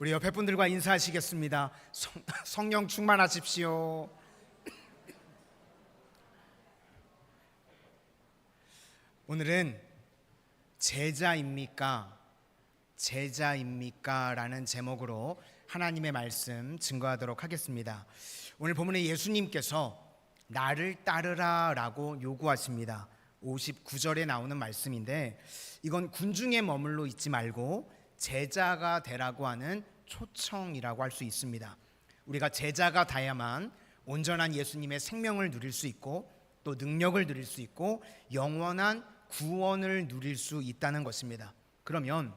우리 옆에 분들과 인사하시겠습니다. 성령 충만하십시오. 오늘은 제자입니까? 제자입니까? 라는 제목으로 하나님의 말씀 증거하도록 하겠습니다. 오늘 본문에 예수님께서 나를 따르라 라고 요구하십니다. 59절에 나오는 말씀인데, 이건 군중에 머물러 있지 말고 제자가 되라고 하는 초청이라고 할 수 있습니다. 우리가 제자가 돼야만 온전한 예수님의 생명을 누릴 수 있고, 또 능력을 누릴 수 있고, 영원한 구원을 누릴 수 있다는 것입니다. 그러면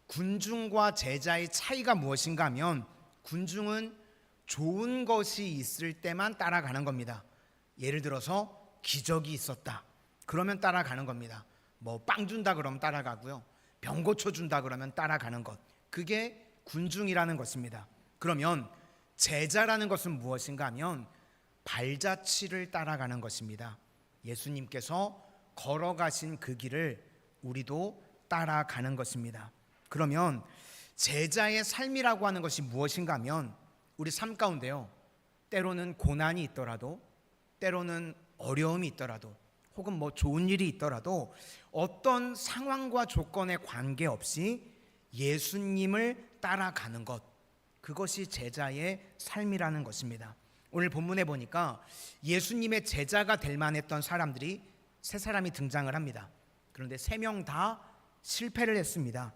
군중과 제자의 차이가 무엇인가 하면, 군중은 좋은 것이 있을 때만 따라가는 겁니다. 예를 들어서 기적이 있었다, 그러면 따라가는 겁니다. 뭐 빵 준다 그러면 따라가고요, 병 고쳐준다 그러면 따라가는 것, 그게 군중이라는 것입니다. 그러면 제자라는 것은 무엇인가 하면 발자취를 따라가는 것입니다. 예수님께서 걸어가신 그 길을 우리도 따라가는 것입니다. 그러면 제자의 삶이라고 하는 것이 무엇인가 하면, 우리 삶 가운데요, 때로는 고난이 있더라도, 때로는 어려움이 있더라도, 혹은 뭐 좋은 일이 있더라도 어떤 상황과 조건에 관계없이 예수님을 따라가는 것, 그것이 제자의 삶이라는 것입니다. 오늘 본문에 보니까 예수님의 제자가 될 만했던 사람들이 세 사람이 등장을 합니다. 그런데 세 명 다 실패를 했습니다.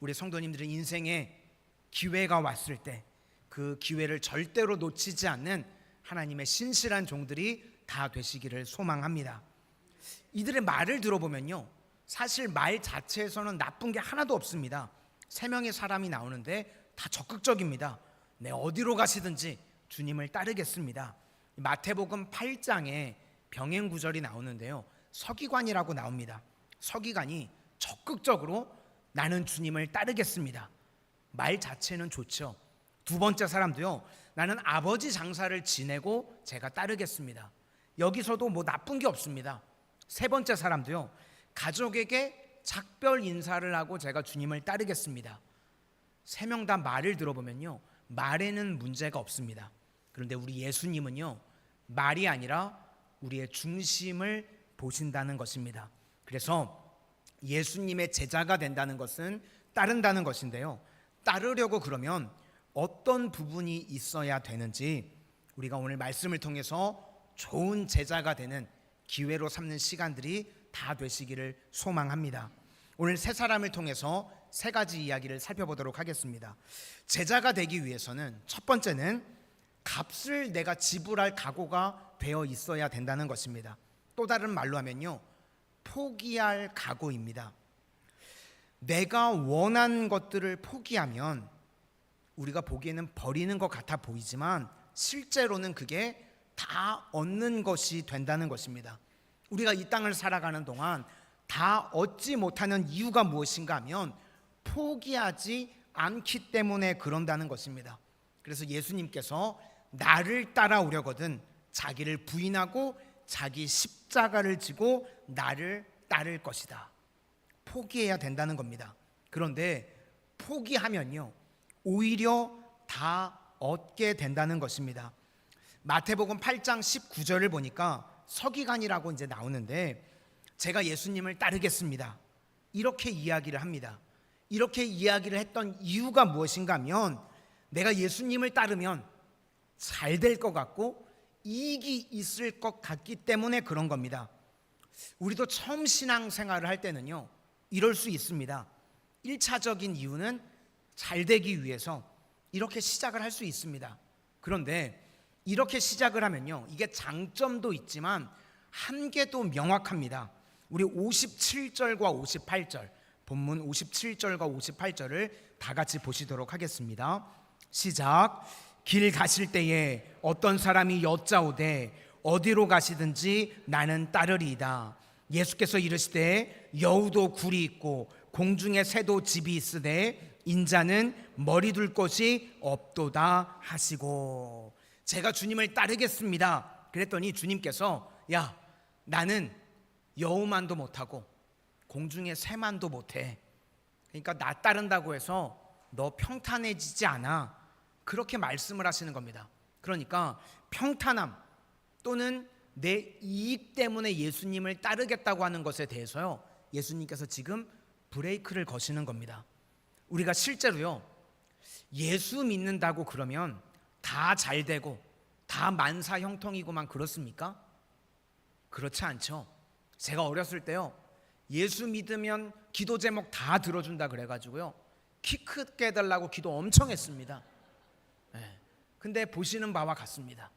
우리 성도님들은 인생에 기회가 왔을 때 그 기회를 절대로 놓치지 않는 하나님의 신실한 종들이 다 되시기를 소망합니다. 이들의 말을 들어보면요, 사실 말 자체에서는 나쁜 게 하나도 없습니다. 세 명의 사람이 나오는데 다 적극적입니다. 네, 어디로 가시든지 주님을 따르겠습니다. 마태복음 8장에 병행 구절이 나오는데요, 서기관이라고 나옵니다. 서기관이 적극적으로 나는 주님을 따르겠습니다. 말 자체는 좋죠. 두 번째 사람도요, 나는 아버지 장사를 지내고 제가 따르겠습니다. 여기서도 뭐 나쁜 게 없습니다. 세 번째 사람도요, 가족에게 작별 인사를 하고 제가 주님을 따르겠습니다. 세 명 다 말을 들어보면요, 말에는 문제가 없습니다. 그런데 우리 예수님은요, 말이 아니라 우리의 중심을 보신다는 것입니다. 그래서 예수님의 제자가 된다는 것은 따른다는 것인데요, 따르려고 그러면 어떤 부분이 있어야 되는지 우리가 오늘 말씀을 통해서 좋은 제자가 되는 기회로 삼는 시간들이 다 되시기를 소망합니다. 오늘 세 사람을 통해서 세 가지 이야기를 살펴보도록 하겠습니다. 제자가 되기 위해서는 첫 번째는 값을 내가 지불할 각오가 되어 있어야 된다는 것입니다. 또 다른 말로 하면요, 포기할 각오입니다. 내가 원하는 것들을 포기하면 우리가 보기에는 버리는 것 같아 보이지만 실제로는 그게 다 얻는 것이 된다는 것입니다. 우리가 이 땅을 살아가는 동안 다 얻지 못하는 이유가 무엇인가 하면 포기하지 않기 때문에 그런다는 것입니다. 그래서 예수님께서 나를 따라오려거든 자기를 부인하고 자기 십자가를 지고 나를 따를 것이다. 포기해야 된다는 겁니다. 그런데 포기하면요, 오히려 다 얻게 된다는 것입니다. 마태복음 8장 19절을 보니까 서기관이라고 이제 나오는데, 제가 예수님을 따르겠습니다, 이렇게 이야기를 합니다. 이렇게 이야기를 했던 이유가 무엇인가 하면, 내가 예수님을 따르면 잘 될 것 같고 이익이 있을 것 같기 때문에 그런 겁니다. 우리도 처음 신앙생활을 할 때는요, 이럴 수 있습니다. 1차적인 이유는 잘 되기 위해서 이렇게 시작을 할 수 있습니다. 그런데 이렇게 시작을 하면요, 이게 장점도 있지만 한계도 명확합니다. 우리 57절과 58절, 본문 57절과 58절을 다 같이 보시도록 하겠습니다. 시작. 길 가실 때에 어떤 사람이 여짜오되 어디로 가시든지 나는 따르리이다. 예수께서 이르시되 여우도 굴이 있고 공중에 새도 집이 있으되 인자는 머리 둘 곳이 없도다 하시고, 제가 주님을 따르겠습니다 그랬더니 주님께서, 야, 나는 여우만도 못하고 공중에 새만도 못해. 그러니까 나 따른다고 해서 너 평탄해지지 않아. 그렇게 말씀을 하시는 겁니다. 그러니까 평탄함 또는 내 이익 때문에 예수님을 따르겠다고 하는 것에 대해서요, 예수님께서 지금 브레이크를 거시는 겁니다. 우리가 실제로요, 예수 믿는다고 그러면 다 잘 되고 다 만사 형통이고만 그렇습니까? 그렇지 않죠. 제가 어렸을 때요, 예수 믿으면 기도 제목 다 들어준다 그래가지고요, 키 크게 해달라고 기도 엄청 했습니다. 근데 보시는 바와 같습니다.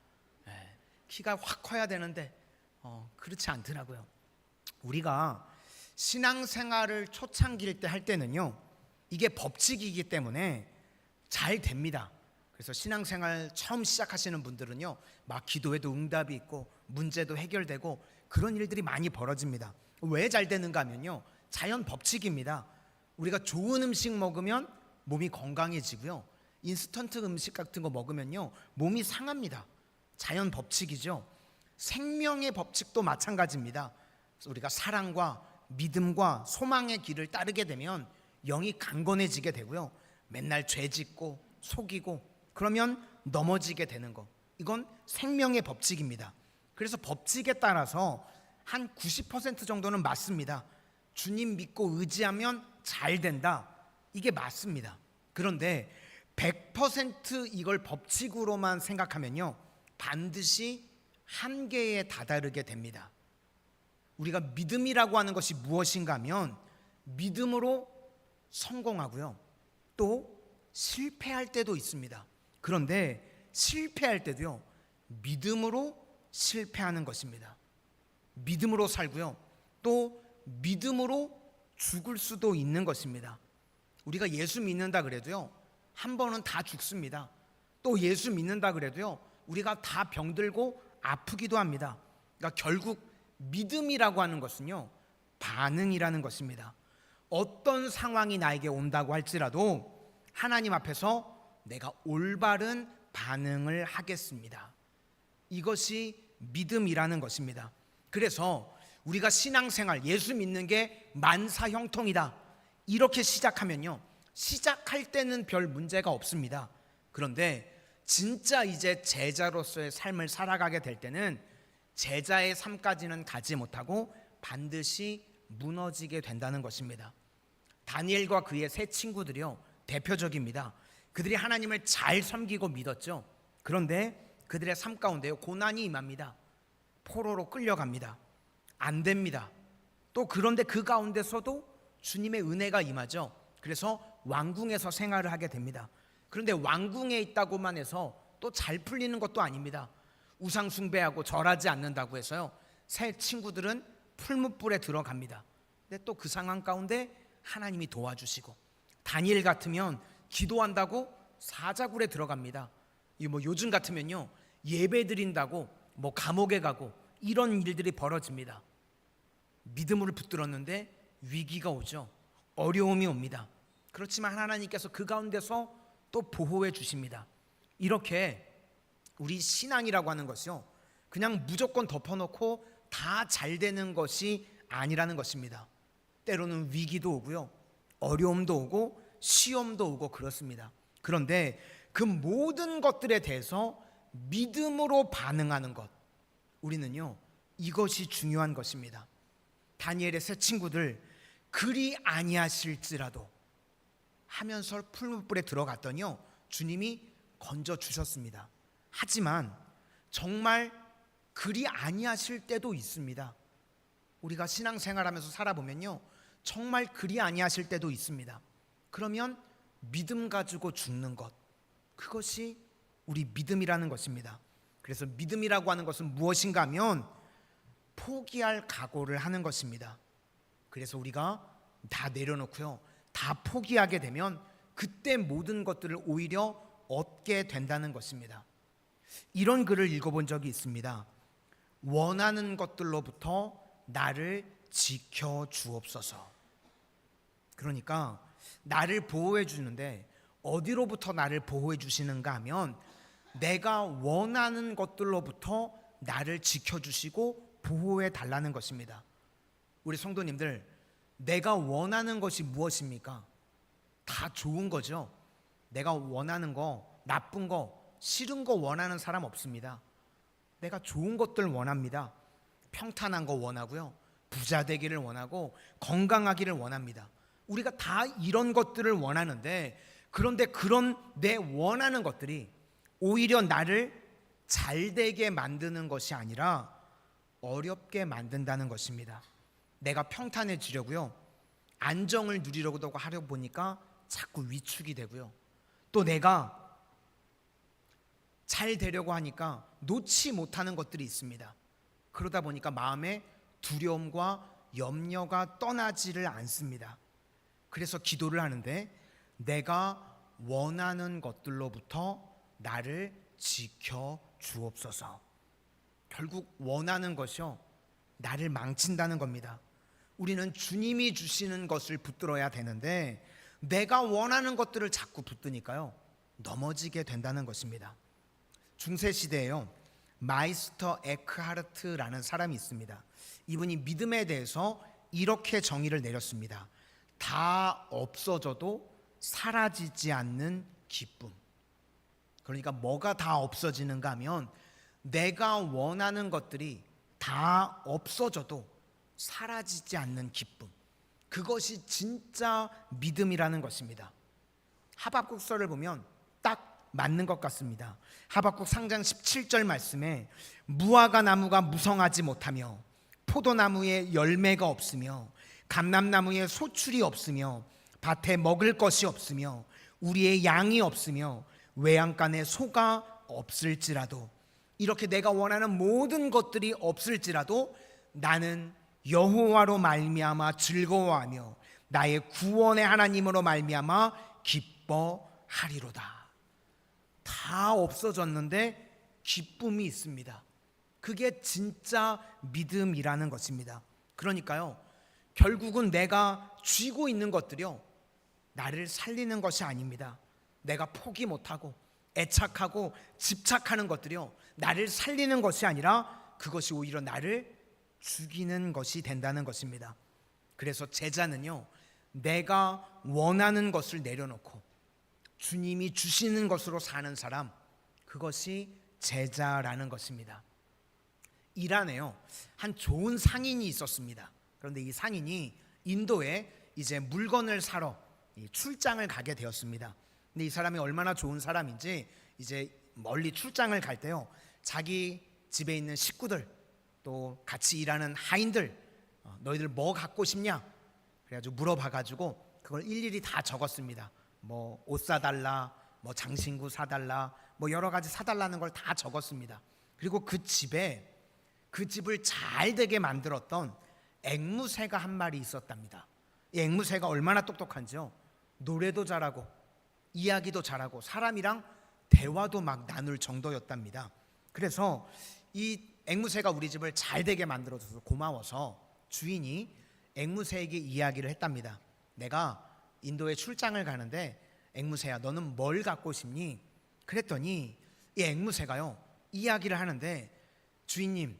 키가 확 커야 되는데 그렇지 않더라고요. 우리가 신앙생활을 초창기일 때 할 때는요, 이게 법칙이기 때문에 잘 됩니다. 그래서 신앙생활 처음 시작하시는 분들은요, 막 기도에도 응답이 있고 문제도 해결되고 그런 일들이 많이 벌어집니다. 왜 잘 되는가 하면요, 자연 법칙입니다. 우리가 좋은 음식 먹으면 몸이 건강해지고요, 인스턴트 음식 같은 거 먹으면요 몸이 상합니다. 자연 법칙이죠. 생명의 법칙도 마찬가지입니다. 우리가 사랑과 믿음과 소망의 길을 따르게 되면 영이 강건해지게 되고요, 맨날 죄 짓고 속이고 그러면 넘어지게 되는 거, 이건 생명의 법칙입니다. 그래서 법칙에 따라서 한 90% 정도는 맞습니다. 주님 믿고 의지하면 잘 된다, 이게 맞습니다. 그런데 100% 이걸 법칙으로만 생각하면요, 반드시 한계에 다다르게 됩니다. 우리가 믿음이라고 하는 것이 무엇인가 하면 믿음으로 성공하고요, 또 실패할 때도 있습니다. 그런데 실패할 때도요, 믿음으로 실패하는 것입니다. 믿음으로 살고요, 또 믿음으로 죽을 수도 있는 것입니다. 우리가 예수 믿는다 그래도요, 한 번은 다 죽습니다. 또 예수 믿는다 그래도요, 우리가 다 병들고 아프기도 합니다. 그러니까 결국 믿음이라고 하는 것은요, 반응이라는 것입니다. 어떤 상황이 나에게 온다고 할지라도 하나님 앞에서 내가 올바른 반응을 하겠습니다. 이것이 믿음이라는 것입니다. 그래서 우리가 신앙생활, 예수 믿는 게 만사형통이다, 이렇게 시작하면요, 시작할 때는 별 문제가 없습니다. 그런데 진짜 이제 제자로서의 삶을 살아가게 될 때는 제자의 삶까지는 가지 못하고 반드시 무너지게 된다는 것입니다. 다니엘과 그의 세 친구들이요, 대표적입니다. 그들이 하나님을 잘 섬기고 믿었죠. 그런데 그들의 삶 가운데요, 고난이 임합니다. 포로로 끌려갑니다. 안 됩니다. 또 그런데 그 가운데서도 주님의 은혜가 임하죠. 그래서 왕궁에서 생활을 하게 됩니다. 그런데 왕궁에 있다고만 해서 또 잘 풀리는 것도 아닙니다. 우상 숭배하고 절하지 않는다고 해서요, 새 친구들은 풀무불에 들어갑니다. 근데 또 그 상황 가운데 하나님이 도와주시고, 다니엘 같으면 기도한다고 사자굴에 들어갑니다. 요즘 같으면요, 예배 드린다고 감옥에 가고 이런 일들이 벌어집니다. 믿음으로 붙들었는데 위기가 오죠. 어려움이 옵니다. 그렇지만 하나님께서 그 가운데서 또 보호해 주십니다. 이렇게 우리 신앙이라고 하는 것이요, 그냥 무조건 덮어놓고 다 잘 되는 것이 아니라는 것입니다. 때로는 위기도 오고요, 어려움도 오고 시험도 오고 그렇습니다. 그런데 그 모든 것들에 대해서 믿음으로 반응하는 것, 우리는요, 이것이 중요한 것입니다. 다니엘의 세 친구들, 그리 아니하실지라도 하면서 풀무불에 들어갔더니요, 주님이 건져 주셨습니다. 하지만 정말 그리 아니하실 때도 있습니다. 우리가 신앙생활하면서 살아보면요, 정말 그리 아니하실 때도 있습니다. 그러면 믿음 가지고 죽는 것, 그것이 우리 믿음이라는 것입니다. 그래서 믿음이라고 하는 것은 무엇인가 하면 포기할 각오를 하는 것입니다. 그래서 우리가 다 내려놓고요, 다 포기하게 되면 그때 모든 것들을 오히려 얻게 된다는 것입니다. 이런 글을 읽어본 적이 있습니다. 원하는 것들로부터 나를 지켜 주옵소서. 그러니까 나를 보호해 주는데 어디로부터 나를 보호해 주시는가 하면 내가 원하는 것들로부터 나를 지켜주시고 보호해 달라는 것입니다. 우리 성도님들, 내가 원하는 것이 무엇입니까? 다 좋은 거죠. 내가 원하는 거, 나쁜 거, 싫은 거 원하는 사람 없습니다. 내가 좋은 것들 원합니다. 평탄한 거 원하고요, 부자 되기를 원하고 건강하기를 원합니다. 우리가 다 이런 것들을 원하는데, 그런데 그런 내 원하는 것들이 오히려 나를 잘 되게 만드는 것이 아니라 어렵게 만든다는 것입니다. 내가 평탄해지려고요, 안정을 누리려고 하려 보니까 자꾸 위축이 되고요, 또 내가 잘 되려고 하니까 놓지 못하는 것들이 있습니다. 그러다 보니까 마음에 두려움과 염려가 떠나지를 않습니다. 그래서 기도를 하는데, 내가 원하는 것들로부터 나를 지켜 주옵소서. 결국 원하는 것이요, 나를 망친다는 겁니다. 우리는 주님이 주시는 것을 붙들어야 되는데, 내가 원하는 것들을 자꾸 붙드니까요, 넘어지게 된다는 것입니다. 중세시대에요, 마이스터 에크하르트라는 사람이 있습니다. 이분이 믿음에 대해서 이렇게 정의를 내렸습니다. 다 없어져도 사라지지 않는 기쁨. 그러니까 뭐가 다 없어지는가 하면, 내가 원하는 것들이 다 없어져도 사라지지 않는 기쁨, 그것이 진짜 믿음이라는 것입니다. 하박국서를 보면 딱 맞는 것 같습니다. 하박국 상장 17절 말씀에 무화과 나무가 무성하지 못하며 포도나무에 열매가 없으며 감람나무에 소출이 없으며 밭에 먹을 것이 없으며 우리의 양이 없으며 외양간에 소가 없을지라도, 이렇게 내가 원하는 모든 것들이 없을지라도 나는 여호와로 말미암아 즐거워하며 나의 구원의 하나님으로 말미암아 기뻐하리로다. 다 없어졌는데 기쁨이 있습니다. 그게 진짜 믿음이라는 것입니다. 그러니까요, 결국은 내가 쥐고 있는 것들이요, 나를 살리는 것이 아닙니다. 내가 포기 못하고 애착하고 집착하는 것들이요, 나를 살리는 것이 아니라 그것이 오히려 나를 죽이는 것이 된다는 것입니다. 그래서 제자는요, 내가 원하는 것을 내려놓고 주님이 주시는 것으로 사는 사람, 그것이 제자라는 것입니다. 이란에요, 한 좋은 상인이 있었습니다. 그런데 이 상인이 인도에 이제 물건을 사러 출장을 가게 되었습니다. 근데 이 사람이 얼마나 좋은 사람인지, 이제 멀리 출장을 갈 때요, 자기 집에 있는 식구들, 또 같이 일하는 하인들, 너희들 뭐 갖고 싶냐? 그래가지고 물어봐가지고 그걸 일일이 다 적었습니다. 뭐 옷 사달라, 뭐 장신구 사달라, 뭐 여러 가지 사달라는 걸 다 적었습니다. 그리고 그 집을 잘 되게 만들었던 앵무새가 한 마리 있었답니다. 이 앵무새가 얼마나 똑똑한지요, 노래도 잘하고 이야기도 잘하고 사람이랑 대화도 막 나눌 정도였답니다. 그래서 이 앵무새가 우리 집을 잘 되게 만들어줘서 고마워서 주인이 앵무새에게 이야기를 했답니다. 내가 인도에 출장을 가는데 앵무새야, 너는 뭘 갖고 싶니? 그랬더니 이 앵무새가요, 이야기를 하는데, 주인님,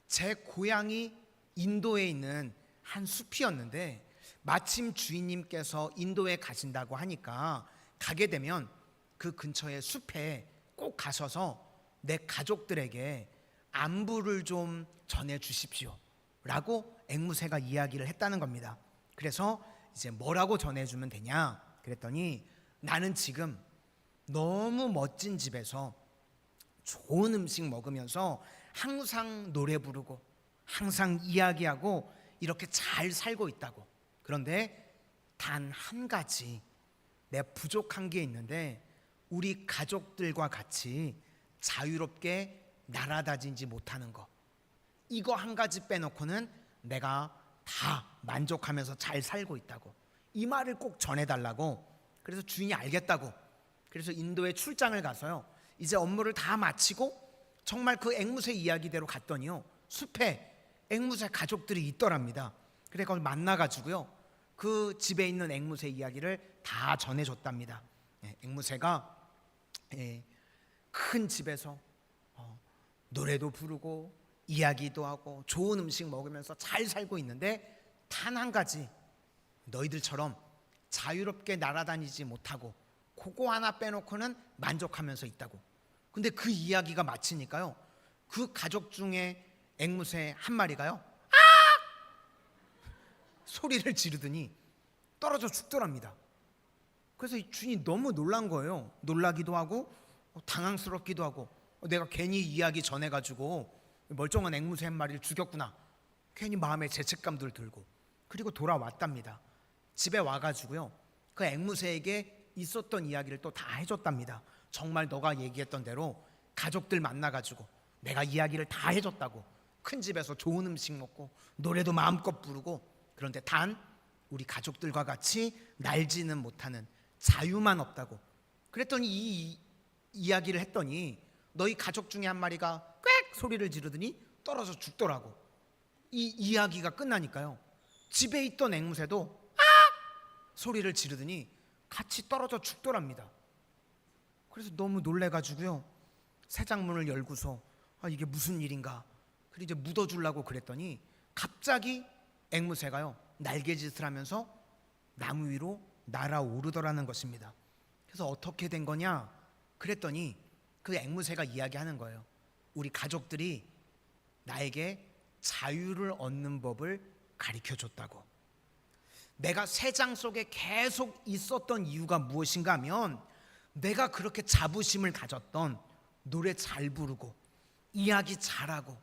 제 고향이 인도에 있는 한 숲이었는데 마침 주인님께서 인도에 가신다고 하니까 가게 되면 그 근처의 숲에 꼭 가셔서 내 가족들에게 안부를 좀 전해 주십시오 라고 앵무새가 이야기를 했다는 겁니다. 그래서 이제 뭐라고 전해주면 되냐 그랬더니, 나는 지금 너무 멋진 집에서 좋은 음식 먹으면서 항상 노래 부르고 항상 이야기하고 이렇게 잘 살고 있다고. 그런데 단 한 가지 내 부족한 게 있는데, 우리 가족들과 같이 자유롭게 날아다니지 못하는 거, 이거 한 가지 빼놓고는 내가 다 만족하면서 잘 살고 있다고. 이 말을 꼭 전해달라고. 그래서 주인이 알겠다고. 그래서 인도에 출장을 가서요, 이제 업무를 다 마치고 정말 그 앵무새 이야기대로 갔더니요, 숲에 앵무새 가족들이 있더랍니다. 그래서 그걸 만나가지고요, 그 집에 있는 앵무새 이야기를 다 전해줬답니다. 앵무새가 큰 집에서 노래도 부르고 이야기도 하고 좋은 음식 먹으면서 잘 살고 있는데, 단 한 가지 너희들처럼 자유롭게 날아다니지 못하고 그거 하나 빼놓고는 만족하면서 있다고. 근데 그 이야기가 마치니까요, 그 가족 중에 앵무새 한 마리가요 소리를 지르더니 떨어져 죽더랍니다. 그래서 이 주인이 너무 놀란 거예요. 놀라기도 하고 당황스럽기도 하고, 내가 괜히 이야기 전해가지고 멀쩡한 앵무새 한 마리를 죽였구나, 괜히 마음에 죄책감들 들고. 그리고 돌아왔답니다. 집에 와가지고요, 그 앵무새에게 있었던 이야기를 또 다 해줬답니다. 정말 너가 얘기했던 대로 가족들 만나가지고 내가 이야기를 다 해줬다고. 큰 집에서 좋은 음식 먹고 노래도 마음껏 부르고, 그런데 단 우리 가족들과 같이 날지는 못하는 자유만 없다고. 그랬더니 이 이야기를 했더니 너희 가족 중에 한 마리가 꽥 소리를 지르더니 떨어져 죽더라고. 이 이야기가 끝나니까요, 집에 있던 앵무새도 소리를 지르더니 같이 떨어져 죽더랍니다. 그래서 너무 놀래가지고요, 새장문을 열고서 이게 무슨 일인가, 그리고 이제 묻어주려고 그랬더니 갑자기 앵무새가요 날개짓을 하면서 나무 위로 날아오르더라는 것입니다. 그래서 어떻게 된 거냐 그랬더니 그 앵무새가 이야기하는 거예요. 우리 가족들이 나에게 자유를 얻는 법을 가르쳐줬다고. 내가 새장 속에 계속 있었던 이유가 무엇인가 하면, 내가 그렇게 자부심을 가졌던, 노래 잘 부르고 이야기 잘하고,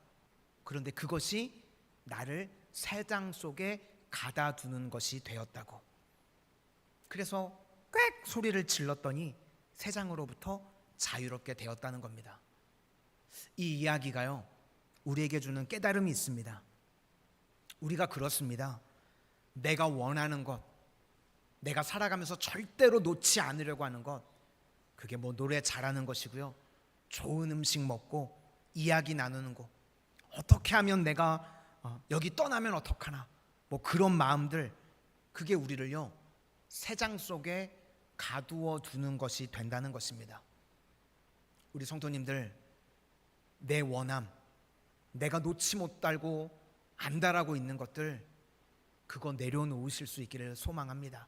그런데 그것이 나를 새장 속에 가다 두는 것이 되었다고. 그래서 꽥 소리를 질렀더니 새장으로부터 자유롭게 되었다는 겁니다. 이 이야기가요 우리에게 주는 깨달음이 있습니다. 우리가 그렇습니다. 내가 원하는 것, 내가 살아가면서 절대로 놓지 않으려고 하는 것, 그게 뭐 노래 잘하는 것이고요, 좋은 음식 먹고 이야기 나누는 거, 어떻게 하면 내가 여기 떠나면 어떡하나, 뭐 그런 마음들, 그게 우리를요 새장 속에 가두어 두는 것이 된다는 것입니다. 우리 성도님들, 내 원함, 내가 놓지 못하고 안달하고 있는 것들, 그거 내려놓으실 수 있기를 소망합니다.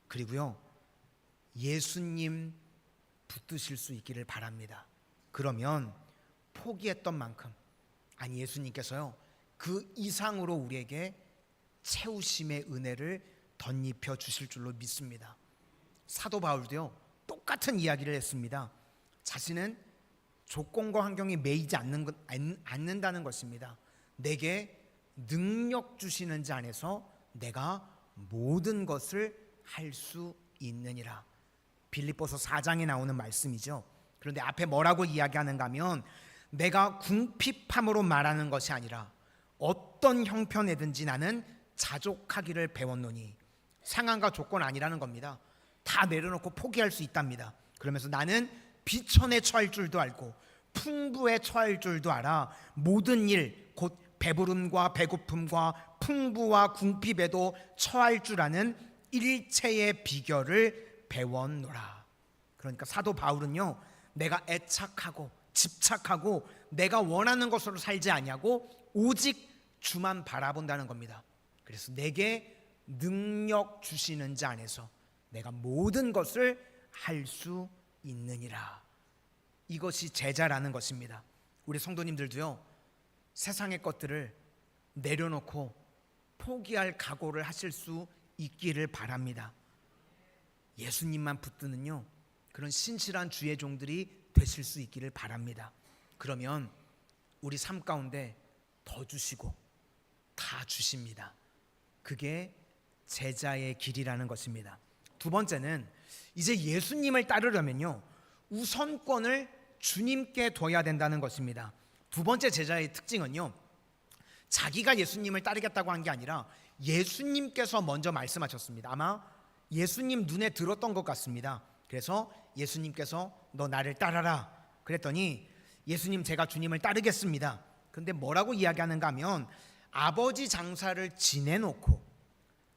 그리고요 예수님 붙드실 수 있기를 바랍니다. 그러면 포기했던 만큼, 아니 예수님께서요 그 이상으로 우리에게 채우심의 은혜를 덧입혀 주실 줄로 믿습니다. 사도 바울도요 똑같은 이야기를 했습니다. 자신은 조건과 환경이 매이지 않는다는 것입니다. 내게 능력 주시는 자 안에서 내가 모든 것을 할 수 있느니라. 빌립보서 4장에 나오는 말씀이죠. 그런데 앞에 뭐라고 이야기하는가 하면, 내가 궁핍함으로 말하는 것이 아니라 어떤 형편이든지 나는 자족하기를 배웠노니. 상황과 조건 아니라는 겁니다. 다 내려놓고 포기할 수 있답니다. 그러면서 나는 비천에 처할 줄도 알고 풍부에 처할 줄도 알아. 모든 일 곧 배부름과 배고픔과 풍부와 궁핍에도 처할 줄 아는 일체의 비결을 배웠노라. 그러니까 사도 바울은요 내가 애착하고 집착하고 내가 원하는 것으로 살지 아니하고 오직 주만 바라본다는 겁니다. 그래서 내게 능력 주시는 자 안에서 내가 모든 것을 할 수 있느니라. 이것이 제자라는 것입니다. 우리 성도님들도요 세상의 것들을 내려놓고 포기할 각오를 하실 수 있기를 바랍니다. 예수님만 붙드는요 그런 신실한 주의 종들이 되실 수 있기를 바랍니다. 그러면 우리 삶 가운데 더 주시고 다 주십니다. 그게 제자의 길이라는 것입니다. 두 번째는, 이제 예수님을 따르려면요 우선권을 주님께 둬야 된다는 것입니다. 두 번째 제자의 특징은요, 자기가 예수님을 따르겠다고 한 게 아니라 예수님께서 먼저 말씀하셨습니다. 아마 예수님 눈에 들었던 것 같습니다. 그래서 예수님께서 너 나를 따라라 그랬더니, 예수님 제가 주님을 따르겠습니다. 그런데 뭐라고 이야기하는가 하면, 아버지 장사를 지내놓고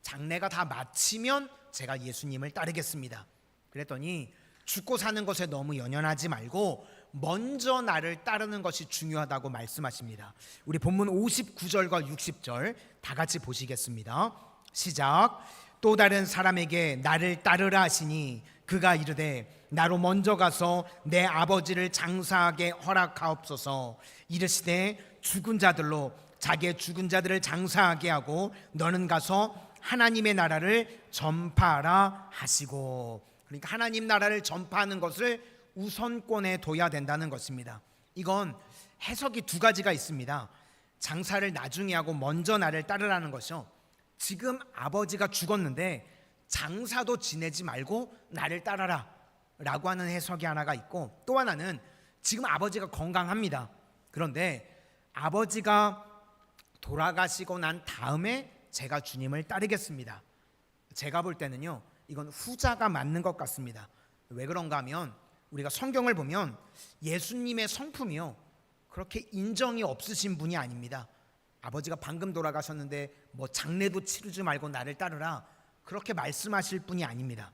장례가 다 마치면 제가 예수님을 따르겠습니다. 그랬더니 죽고 사는 것에 너무 연연하지 말고 먼저 나를 따르는 것이 중요하다고 말씀하십니다. 우리 본문 59절과 60절 다 같이 보시겠습니다. 시작. 또 다른 사람에게 나를 따르라 하시니 그가 이르되 나로 먼저 가서 내 아버지를 장사하게 허락하옵소서. 이르시되 죽은 자들로 자기의 죽은 자들을 장사하게 하고 너는 가서 하나님의 나라를 전파하라 하시고. 그러니까 하나님 나라를 전파하는 것을 우선권에 둬야 된다는 것입니다. 이건 해석이 두 가지가 있습니다. 장사를 나중에 하고 먼저 나를 따르라는 것이요, 지금 아버지가 죽었는데 장사도 지내지 말고 나를 따라라 라고 하는 해석이 하나가 있고, 또 하나는 지금 아버지가 건강합니다. 그런데 아버지가 돌아가시고 난 다음에 제가 주님을 따르겠습니다. 제가 볼 때는요, 이건 후자가 맞는 것 같습니다. 왜 그런가 하면 우리가 성경을 보면 예수님의 성품이요, 그렇게 인정이 없으신 분이 아닙니다. 아버지가 방금 돌아가셨는데 뭐 장례도 치르지 말고 나를 따르라, 그렇게 말씀하실 분이 아닙니다.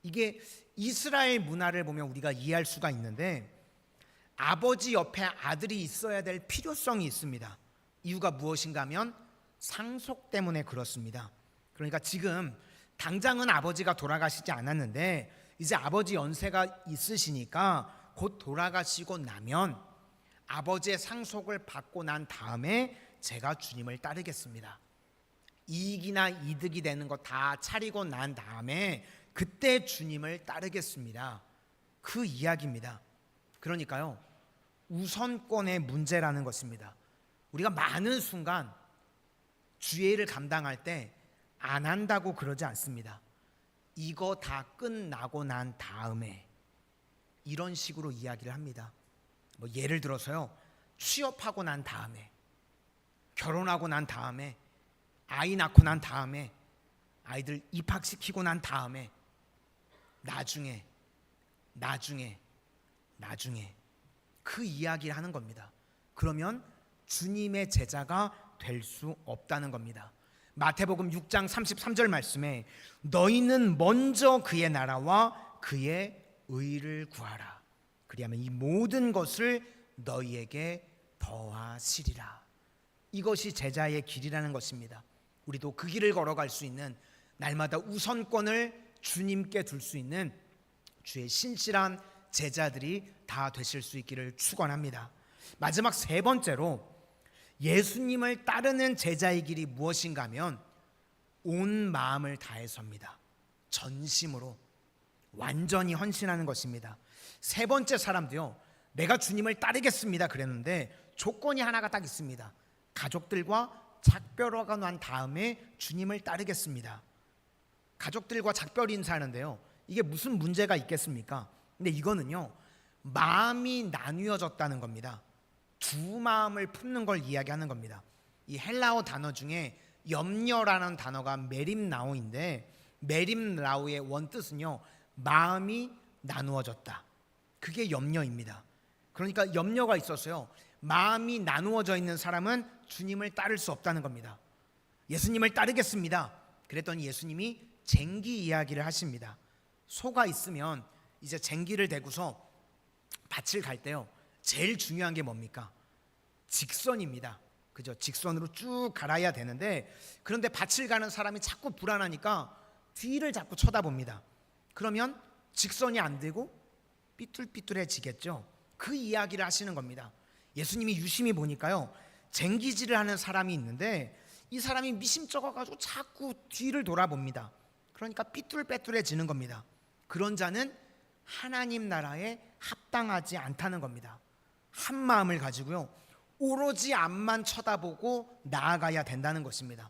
이게 이스라엘 문화를 보면 우리가 이해할 수가 있는데, 아버지 옆에 아들이 있어야 될 필요성이 있습니다. 이유가 무엇인가 하면 상속 때문에 그렇습니다. 그러니까 지금 당장은 아버지가 돌아가시지 않았는데 이제 아버지 연세가 있으시니까 곧 돌아가시고 나면 아버지의 상속을 받고 난 다음에 제가 주님을 따르겠습니다. 이익이나 이득이 되는 거 다 차리고 난 다음에 그때 주님을 따르겠습니다. 그 이야기입니다. 그러니까요, 우선권의 문제라는 것입니다. 우리가 많은 순간 주의 일을 감당할 때 안 한다고 그러지 않습니다. 이거 다 끝나고 난 다음에, 이런 식으로 이야기를 합니다. 뭐 예를 들어서요, 취업하고 난 다음에, 결혼하고 난 다음에, 아이 낳고 난 다음에, 아이들 입학시키고 난 다음에, 나중에 그 이야기를 하는 겁니다. 그러면 주님의 제자가 될 수 없다는 겁니다. 마태복음 6장 33절 말씀에 너희는 먼저 그의 나라와 그의 의를 구하라. 그리하면 이 모든 것을 너희에게 더하시리라. 이것이 제자의 길이라는 것입니다. 우리도 그 길을 걸어갈 수 있는, 날마다 우선권을 주님께 둘 수 있는 주의 신실한 제자들이 다 되실 수 있기를 축원합니다. 마지막 세 번째로 예수님을 따르는 제자의 길이 무엇인가 하면 온 마음을 다해서입니다. 전심으로 완전히 헌신하는 것입니다. 세 번째 사람도요, 내가 주님을 따르겠습니다 그랬는데 조건이 하나가 딱 있습니다. 가족들과 작별하고 난 다음에 주님을 따르겠습니다. 가족들과 작별 인사하는데요, 이게 무슨 문제가 있겠습니까? 근데 이거는요, 마음이 나뉘어졌다는 겁니다. 두 마음을 품는 걸 이야기하는 겁니다. 이 헬라어 단어 중에 염려라는 단어가 메림나우인데, 메림나우의 원뜻은요, 마음이 나누어졌다. 그게 염려입니다. 그러니까 염려가 있었어요. 마음이 나누어져 있는 사람은 주님을 따를 수 없다는 겁니다. 예수님을 따르겠습니다 그랬더니 예수님이 쟁기 이야기를 하십니다. 소가 있으면 이제 쟁기를 대고서 밭을 갈 때요, 제일 중요한 게 뭡니까? 직선입니다. 그죠? 직선으로 쭉 갈아야 되는데, 그런데 밭을 가는 사람이 자꾸 불안하니까 뒤를 자꾸 쳐다봅니다. 그러면 직선이 안 되고 삐뚤삐뚤해지겠죠. 그 이야기를 하시는 겁니다. 예수님이 유심히 보니까요, 쟁기질을 하는 사람이 있는데 이 사람이 미심쩍어가지고 자꾸 뒤를 돌아봅니다. 그러니까 삐뚤빼뚤해지는 겁니다. 그런 자는 하나님 나라에 합당하지 않다는 겁니다. 한 마음을 가지고요, 오로지 앞만 쳐다보고 나아가야 된다는 것입니다.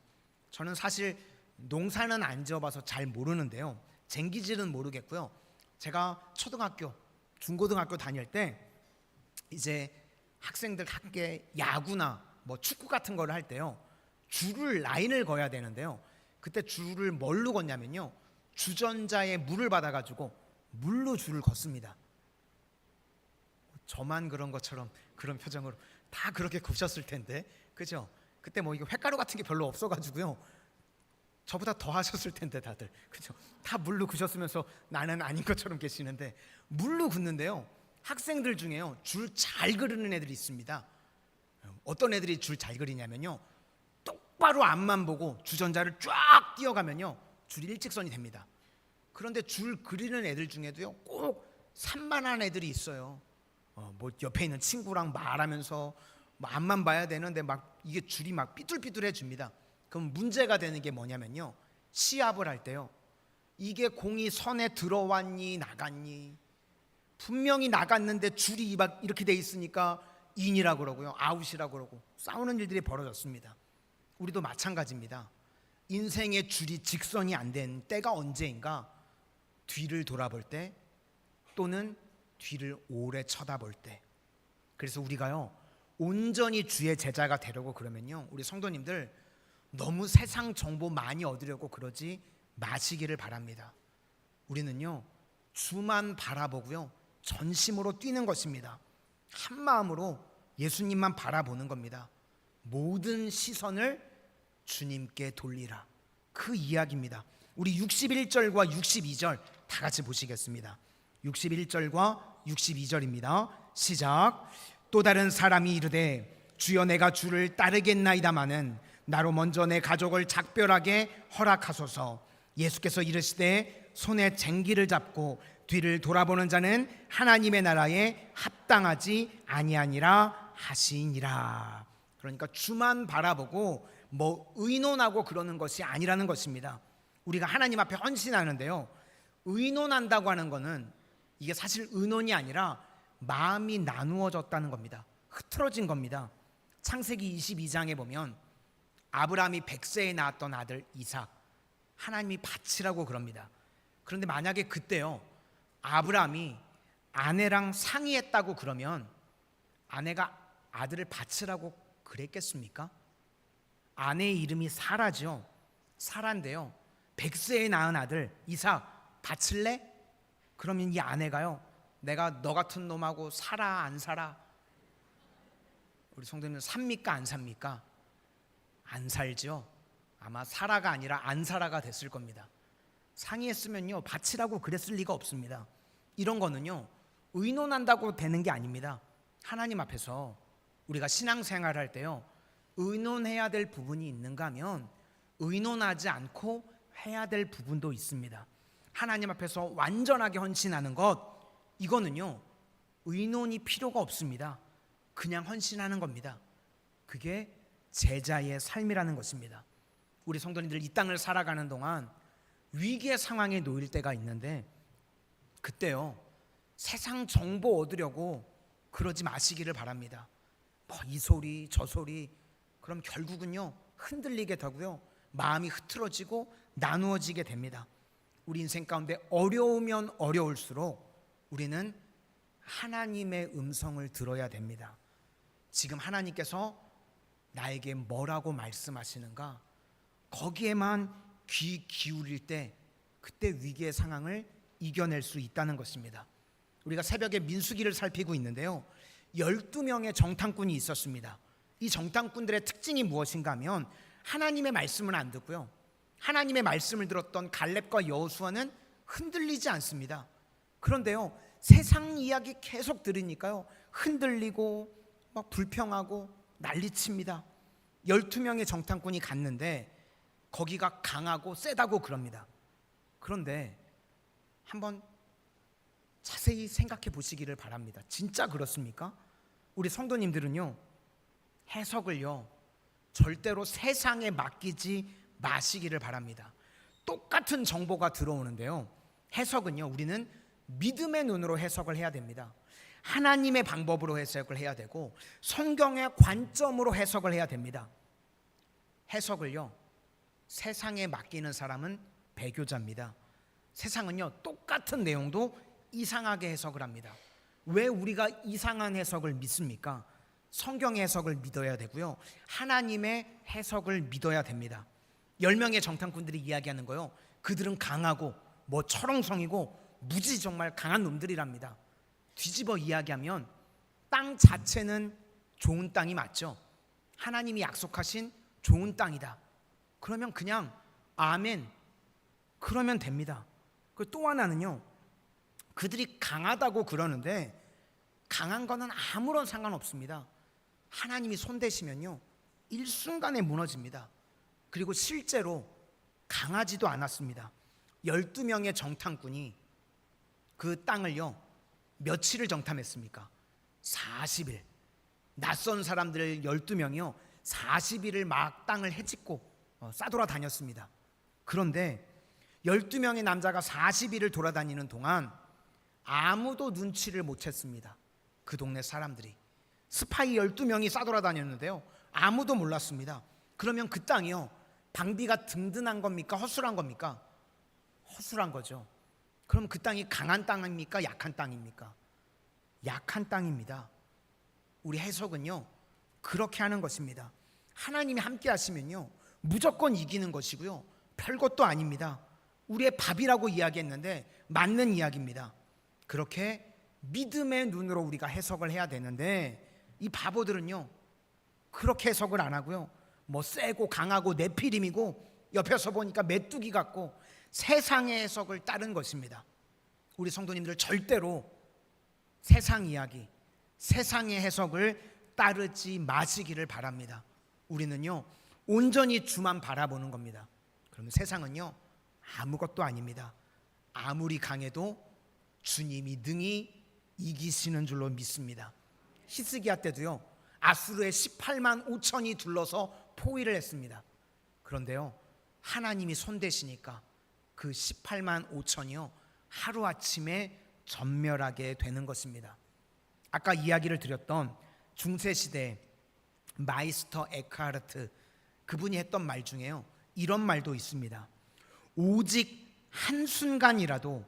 저는 사실 농사는 안 지어봐서 잘 모르는데요, 쟁기질은 모르겠고요, 제가 초등학교, 중고등학교 다닐 때 이제 학생들 함께 야구나 뭐 축구 같은 거를 할 때요, 줄을 라인을 그어야 되는데요, 그때 줄을 뭘로 걷냐면요, 주전자에 물을 받아가지고 물로 줄을 걷습니다. 저만 그런 것처럼 그런 표정으로 다 그렇게 굽셨을 텐데, 그죠? 그때 뭐 이거 횟가루 같은 게 별로 없어가지고요, 저보다 더 하셨을 텐데 다들, 그죠? 다 물로 그셨으면서 나는 아닌 것처럼 계시는데, 물로 긋는데요, 학생들 중에요, 줄 잘 그리는 애들이 있습니다. 어떤 애들이 줄 잘 그리냐면요, 똑바로 앞만 보고 주전자를 쫙 띄어가면요, 줄이 일직선이 됩니다. 그런데 줄 그리는 애들 중에도요 꼭 산만한 애들이 있어요. 뭐 옆에 있는 친구랑 말하면서 뭐 앞만 봐야 되는데 막 이게 줄이 막 삐뚤삐뚤해집니다. 그럼 문제가 되는 게 뭐냐면요, 시합을 할 때요, 이게 공이 선에 들어왔니 나갔니, 분명히 나갔는데 줄이 막 이렇게 돼 있으니까 인이라고 그러고요, 아웃이라고 그러고 싸우는 일들이 벌어졌습니다. 우리도 마찬가지입니다. 인생의 줄이 직선이 안 된 때가 언제인가? 뒤를 돌아볼 때, 또는 뒤를 오래 쳐다볼 때. 그래서 우리가요 온전히 주의 제자가 되려고 그러면요, 우리 성도님들 너무 세상 정보 많이 얻으려고 그러지 마시기를 바랍니다. 우리는요 주만 바라보고요 전심으로 뛰는 것입니다. 한 마음으로 예수님만 바라보는 겁니다. 모든 시선을 주님께 돌리라, 그 이야기입니다. 우리 61절과 62절 다 같이 보시겠습니다. 61절과 62절입니다. 시작. 또 다른 사람이 이르되 주여 내가 주를 따르겠나이다마는 나로 먼저 내 가족을 작별하게 허락하소서. 예수께서 이르시되 손에 쟁기를 잡고 뒤를 돌아보는 자는 하나님의 나라에 합당하지 아니하니라 하시니라. 그러니까 주만 바라보고 뭐 의논하고 그러는 것이 아니라는 것입니다. 우리가 하나님 앞에 헌신하는데요, 의논한다고 하는 것은 이게 사실 의논이 아니라 마음이 나누어졌다는 겁니다. 흐트러진 겁니다. 창세기 22장에 보면 아브라함이 100세에 낳았던 아들 이삭, 하나님이 바치라고 그럽니다. 그런데 만약에 그때요 아브라함이 아내랑 상의했다고 그러면 아내가 아들을 바치라고 그랬겠습니까? 아내의 이름이 사라죠. 사라인데요 100세에 낳은 아들 이삭 바칠래? 그러면 이 아내가요, 내가 너 같은 놈하고 살아 안 살아? 우리 성도님은 삽니까 안 삽니까? 안 살죠. 아마 살아가 아니라 안 살아가 됐을 겁니다. 상의했으면요 바치라고 그랬을 리가 없습니다. 이런 거는요 의논한다고 되는 게 아닙니다. 하나님 앞에서 우리가 신앙생활 할 때요 의논해야 될 부분이 있는가 하면 의논하지 않고 해야 될 부분도 있습니다. 하나님 앞에서 완전하게 헌신하는 것, 이거는요 의논이 필요가 없습니다. 그냥 헌신하는 겁니다. 그게 제자의 삶이라는 것입니다. 우리 성도님들 이 땅을 살아가는 동안 위기의 상황에 놓일 때가 있는데 그때요 세상 정보 얻으려고 그러지 마시기를 바랍니다. 뭐 이 소리 저 소리, 그럼 결국은요 흔들리게 되고요 마음이 흐트러지고 나누어지게 됩니다. 우리 인생 가운데 어려우면 어려울수록 우리는 하나님의 음성을 들어야 됩니다. 지금 하나님께서 나에게 뭐라고 말씀하시는가, 거기에만 귀 기울일 때 그때 위기의 상황을 이겨낼 수 있다는 것입니다. 우리가 새벽에 민수기를 살피고 있는데요 12명의 정탐꾼이 있었습니다. 이 정탐꾼들의 특징이 무엇인가 하면 하나님의 말씀을 안 듣고요, 하나님의 말씀을 들었던 갈렙과 여호수아는 흔들리지 않습니다. 그런데요 세상 이야기 계속 들으니까요 흔들리고 막 불평하고 난리칩니다. 12명의 정탐꾼이 갔는데 거기가 강하고 세다고 그럽니다. 그런데 한번 자세히 생각해 보시기를 바랍니다. 진짜 그렇습니까? 우리 성도님들은요 해석을요 절대로 세상에 맡기지 마시기를 바랍니다. 똑같은 정보가 들어오는데요 해석은요 우리는 믿음의 눈으로 해석을 해야 됩니다. 하나님의 방법으로 해석을 해야 되고 성경의 관점으로 해석을 해야 됩니다. 해석을요 세상에 맡기는 사람은 배교자입니다. 세상은요 똑같은 내용도 이상하게 해석을 합니다. 왜 우리가 이상한 해석을 믿습니까? 성경의 해석을 믿어야 되고요 하나님의 해석을 믿어야 됩니다. 10명의 정탐꾼들이 이야기하는 거요, 그들은 강하고 뭐 철옹성이고 무지 정말 강한 놈들이랍니다. 뒤집어 이야기하면 땅 자체는 좋은 땅이 맞죠. 하나님이 약속하신 좋은 땅이다. 그러면 그냥 아멘 그러면 됩니다. 또 하나는요 그들이 강하다고 그러는데 강한 거는 아무런 상관없습니다. 하나님이 손대시면요 일순간에 무너집니다. 그리고 실제로 강하지도 않았습니다. 12명의 정탐꾼이 그 땅을요 며칠을 정탐했습니까? 40일. 낯선 사람들 12명이요 40일을 막 땅을 헤집고 싸돌아 다녔습니다. 그런데 12명의 남자가 40일을 돌아다니는 동안 아무도 눈치를 못 챘습니다. 그 동네 사람들이. 스파이 12명이 싸돌아 다녔는데요 아무도 몰랐습니다. 그러면 그 땅이요 방비가 든든한 겁니까? 허술한 겁니까? 허술한 거죠. 그럼 그 땅이 강한 땅입니까? 약한 땅입니까? 약한 땅입니다. 우리 해석은요 그렇게 하는 것입니다. 하나님이 함께 하시면요 무조건 이기는 것이고요 별것도 아닙니다. 우리의 밥이라고 이야기했는데 맞는 이야기입니다. 그렇게 믿음의 눈으로 우리가 해석을 해야 되는데 이 바보들은요 그렇게 해석을 안 하고요 뭐 세고 강하고 네피림이고 옆에서 보니까 메뚜기 같고 세상의 해석을 따른 것입니다. 우리 성도님들 절대로 세상 이야기, 세상의 해석을 따르지 마시기를 바랍니다. 우리는요 온전히 주만 바라보는 겁니다. 그러면 세상은요 아무것도 아닙니다. 아무리 강해도 주님이 능히 이기시는 줄로 믿습니다. 히스기야 때도요 아수르의 18만 5천이 둘러서 포위를 했습니다. 그런데요 하나님이 손대시니까 그 18만 5천이요 하루아침에 전멸하게 되는 것입니다. 아까 이야기를 드렸던 중세시대 마이스터 에크하르트 그분이 했던 말 중에요 이런 말도 있습니다. 오직 한순간이라도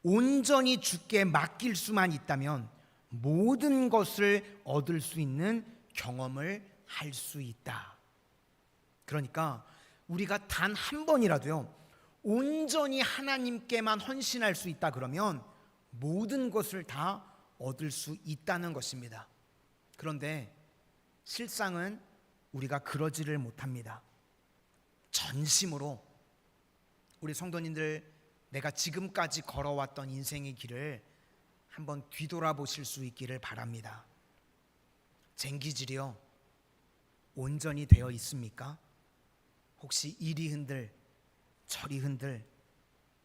온전히 주께 맡길 수만 있다면 모든 것을 얻을 수 있는 경험을 할 수 있다. 그러니까 우리가 단 한 번이라도요 온전히 하나님께만 헌신할 수 있다 그러면 모든 것을 다 얻을 수 있다는 것입니다. 그런데 실상은 우리가 그러지를 못합니다. 전심으로 우리 성도님들 내가 지금까지 걸어왔던 인생의 길을 한번 뒤돌아보실 수 있기를 바랍니다. 쟁기질이요 온전히 되어 있습니까? 혹시 이리 흔들 저리 흔들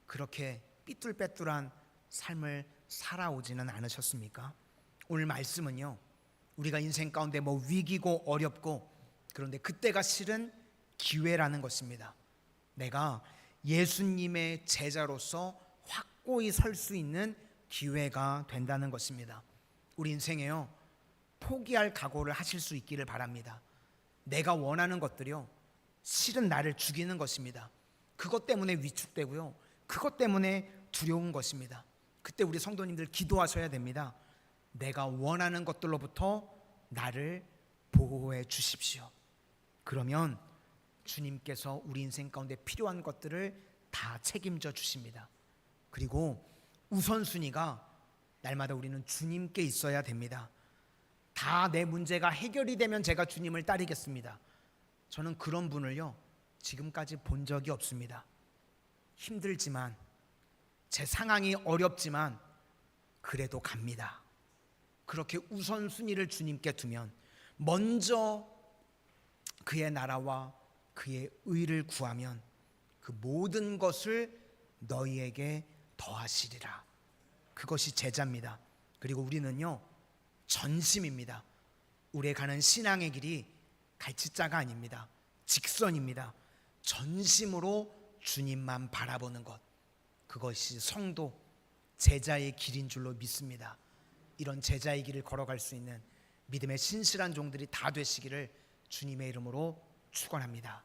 그렇게 삐뚤빼뚤한 삶을 살아오지는 않으셨습니까? 오늘 말씀은요 우리가 인생 가운데 뭐 위기고 어렵고 그런데 그때가 실은 기회라는 것입니다. 내가 예수님의 제자로서 확고히 설 수 있는 기회가 된다는 것입니다. 우리 인생에요 포기할 각오를 하실 수 있기를 바랍니다. 내가 원하는 것들이요 실은 나를 죽이는 것입니다. 그것 때문에 위축되고요 그것 때문에 두려운 것입니다. 그때 우리 성도님들 기도하셔야 됩니다. 내가 원하는 것들로부터 나를 보호해 주십시오. 그러면 주님께서 우리 인생 가운데 필요한 것들을 다 책임져 주십니다. 그리고 우선순위가 날마다 우리는 주님께 있어야 됩니다. 다 내 문제가 해결이 되면 제가 주님을 따르겠습니다. 저는 그런 분을요 지금까지 본 적이 없습니다. 힘들지만 제 상황이 어렵지만 그래도 갑니다. 그렇게 우선순위를 주님께 두면 먼저 그의 나라와 그의 의를 구하면 그 모든 것을 너희에게 더하시리라. 그것이 제자입니다. 그리고 우리는요 전심입니다. 우리의 가는 신앙의 길이 갈치자가 아닙니다. 직선입니다. 전심으로 주님만 바라보는 것, 그것이 성도 제자의 길인 줄로 믿습니다. 이런 제자의 길을 걸어갈 수 있는 믿음의 신실한 종들이 다 되시기를 주님의 이름으로 축원합니다.